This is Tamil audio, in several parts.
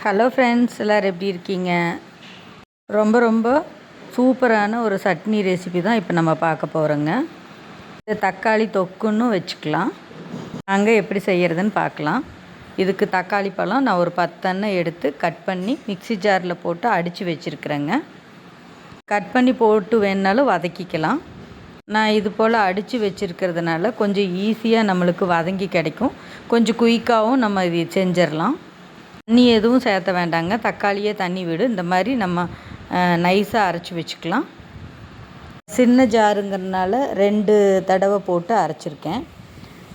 ஹலோ ஃப்ரெண்ட்ஸ், எல்லோரும் எப்படி இருக்கீங்க? ரொம்ப ரொம்ப சூப்பரான ஒரு சட்னி ரெசிபி தான் இப்போ நம்ம பார்க்க போகிறோங்க. இது தக்காளி தொக்குன்னு வச்சுக்கலாம். நாங்கள் எப்படி செய்கிறதுன்னு பார்க்கலாம். இதுக்கு தக்காளி பழம் நான் ஒரு 10 எடுத்து கட் பண்ணி மிக்ஸி ஜாரில் போட்டு அடித்து வச்சுருக்குறேங்க. கட் பண்ணி போட்டு வேணுனாலும் வதக்கிக்கலாம். நான் இது போல் அடித்து வச்சுருக்கிறதுனால கொஞ்சம் ஈஸியாக நம்மளுக்கு வதங்கி கிடைக்கும். கொஞ்சம் குயிக்காகவும் நம்ம இது செஞ்சிடலாம். தண்ணி எதுவும் சேர்த்த வேண்டாங்க. தக்காளியே தண்ணி விடு. இந்த மாதிரி நம்ம நைஸாக அரைச்சி வச்சுக்கலாம். சின்ன ஜாருங்கிறதுனால 2 தடவை போட்டு அரைச்சிருக்கேன்.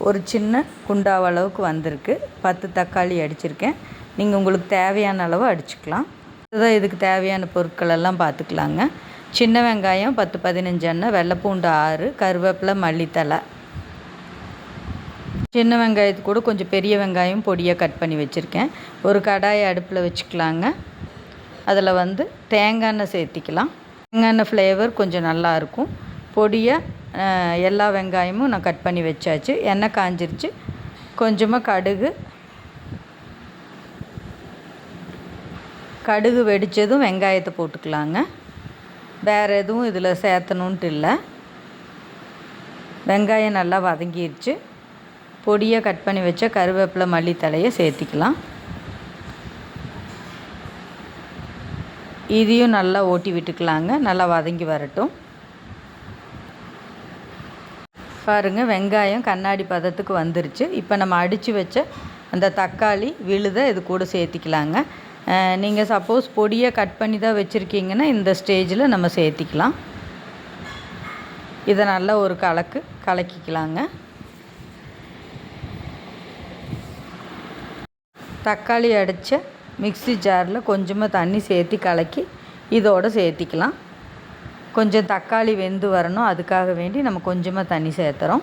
ஒரு சின்ன குண்டாவ அளவுக்கு வந்திருக்கு. 10 தக்காளி அடிச்சிருக்கேன். நீங்கள் உங்களுக்கு தேவையான அளவு அடிச்சுக்கலாம். இதுதான் இதுக்கு தேவையான பொருட்கள் எல்லாம் பார்த்துக்கலாங்க. சின்ன வெங்காயம் 10-15 எண்ணெய், வெள்ளைப்பூண்டு 6, கருவேப்பிலை, மல்லித்தலை. சின்ன வெங்காயத்து கூட கொஞ்சம் பெரிய வெங்காயம் பொடியாக கட் பண்ணி வச்சுருக்கேன். ஒரு கடாயை அடுப்பில் வச்சுக்கலாங்க. அதில் தேங்காய் எண்ணெய் சேர்த்திக்கலாம். தேங்காய் எண்ணெய் ஃப்ளேவர் கொஞ்சம் நல்லாயிருக்கும். பொடியாக எல்லா வெங்காயமும் நான் கட் பண்ணி வச்சாச்சு. எண்ணெய் காஞ்சிருச்சு. கொஞ்சமாக கடுகு வெடித்ததும் வெங்காயத்தை போட்டுக்கலாங்க. வேறு எதுவும் இதில் சேர்த்தணுன்ட்டு இல்லை. வெங்காயம் நல்லா வதங்கிடுச்சு. பொடியாக கட் பண்ணி வச்ச கருவேப்பிலை, மல்லித்தலையை சேர்த்திக்கலாம். இதையும் நல்லா ஓட்டி விட்டுக்கலாங்க. நல்லா வதங்கி வரட்டும். பாருங்கள், வெங்காயம் கண்ணாடி பதத்துக்கு வந்துருச்சு. இப்போ நம்ம அடித்து வச்ச அந்த தக்காளி விழுதை இது கூட சேர்த்திக்கலாங்க. நீங்கள் சப்போஸ் பொடியாக கட் பண்ணி தான் வச்சுருக்கீங்கன்னா இந்த ஸ்டேஜில் நம்ம சேர்த்திக்கலாம். இதை நல்லா ஒரு கலக்கிக்கலாங்க. தக்காளி அடித்த மிக்ஸி ஜாரில் கொஞ்சமாக தண்ணி சேர்த்தி கலக்கி இதோடு சேர்த்திக்கலாம். கொஞ்சம் தக்காளி வெந்து வரணும். அதுக்காக வேண்டி நம்ம கொஞ்சமாக தண்ணி சேர்த்துறோம்.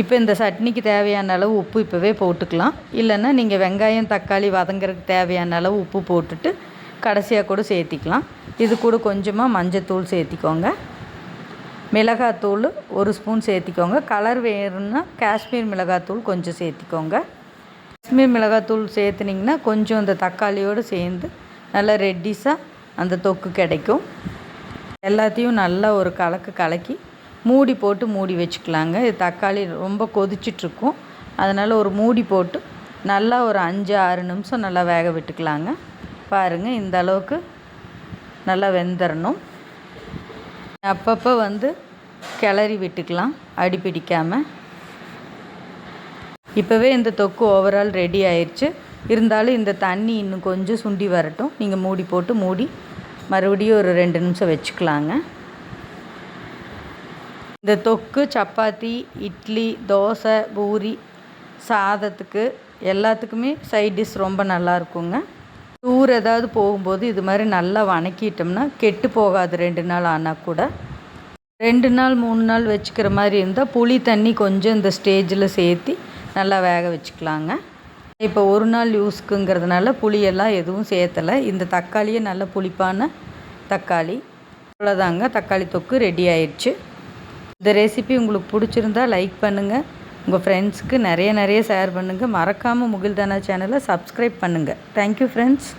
இப்போ இந்த சட்னிக்கு தேவையான அளவு உப்பு இப்போவே போட்டுக்கலாம். இல்லைன்னா நீங்கள் வெங்காயம் தக்காளி வதங்கிறதுக்கு தேவையான அளவு உப்பு போட்டுட்டு கடைசியாக கூட சேர்த்திக்கலாம். இது கூட கொஞ்சமாக மஞ்சத்தூள் சேர்த்திக்கோங்க. மிளகாத்தூள் 1 ஸ்பூன் சேர்த்திக்கோங்க. கலர் வேணும்னா காஷ்மீர் மிளகாத்தூள் கொஞ்சம் சேர்த்திக்கோங்க. காஷ்மீர் மிளகாத்தூள் சேர்த்துனிங்கன்னா கொஞ்சம் இந்த தக்காளியோடு சேர்ந்து நல்லா ரெட்டிஸாக அந்த தொக்கு கிடைக்கும். எல்லாத்தையும் நல்லா ஒரு கலக்கி மூடி போட்டு மூடி வச்சுக்கலாங்க. இது தக்காளி ரொம்ப கொதிச்சிட்ருக்கும். அதனால் ஒரு மூடி போட்டு நல்லா ஒரு 5-6 நிமிஷம் நல்லா வேக விட்டுக்கலாங்க. பாருங்கள், இந்த அளவுக்கு நல்லா வெந்துடணும். அப்பப்போ கிளறி விட்டுக்கலாம், அடி பிடிக்காமல். இப்போவே இந்த தொக்கு ஓவரால் ரெடி ஆயிடுச்சு. இருந்தாலும் இந்த தண்ணி இன்னும் கொஞ்சம் சுண்டி வரட்டும். நீங்கள் மூடி போட்டு மறுபடியும் ஒரு 2 நிமிஷம் வச்சுக்கலாங்க. இந்த தொக்கு சப்பாத்தி, இட்லி, தோசை, பூரி, சாதத்துக்கு எல்லாத்துக்குமே சைட் டிஷ் ரொம்ப நல்லாயிருக்குங்க. டூர் ஏதாவது போகும்போது இது மாதிரி நல்லா வணக்கிட்டோம்னா கெட்டு போகாது. 2 நாள் ஆனால் கூட 2 நாள் 3 நாள் வச்சுக்கிற மாதிரி இருந்தால் புளி தண்ணி கொஞ்சம் இந்த ஸ்டேஜில் சேர்த்தி நல்லா வேக வச்சுக்கலாங்க. இப்போ 1 நாள் யூஸ்க்குங்கிறதுனால புளியெல்லாம் எதுவும் சேர்த்தலை. இந்த தக்காளியே நல்ல புளிப்பான தக்காளி. அவ்வளோதாங்க, தக்காளி தொக்கு ரெடி ஆயிடுச்சு. இந்த ரெசிபி உங்களுக்கு பிடிச்சிருந்தா லைக் பண்ணுங்கள். உங்கள் ஃப்ரெண்ட்ஸுக்கு நிறைய ஷேர் பண்ணுங்கள். மறக்காமல் முகில்தானா சேனலை சப்ஸ்கிரைப் பண்ணுங்கள். Thank you friends.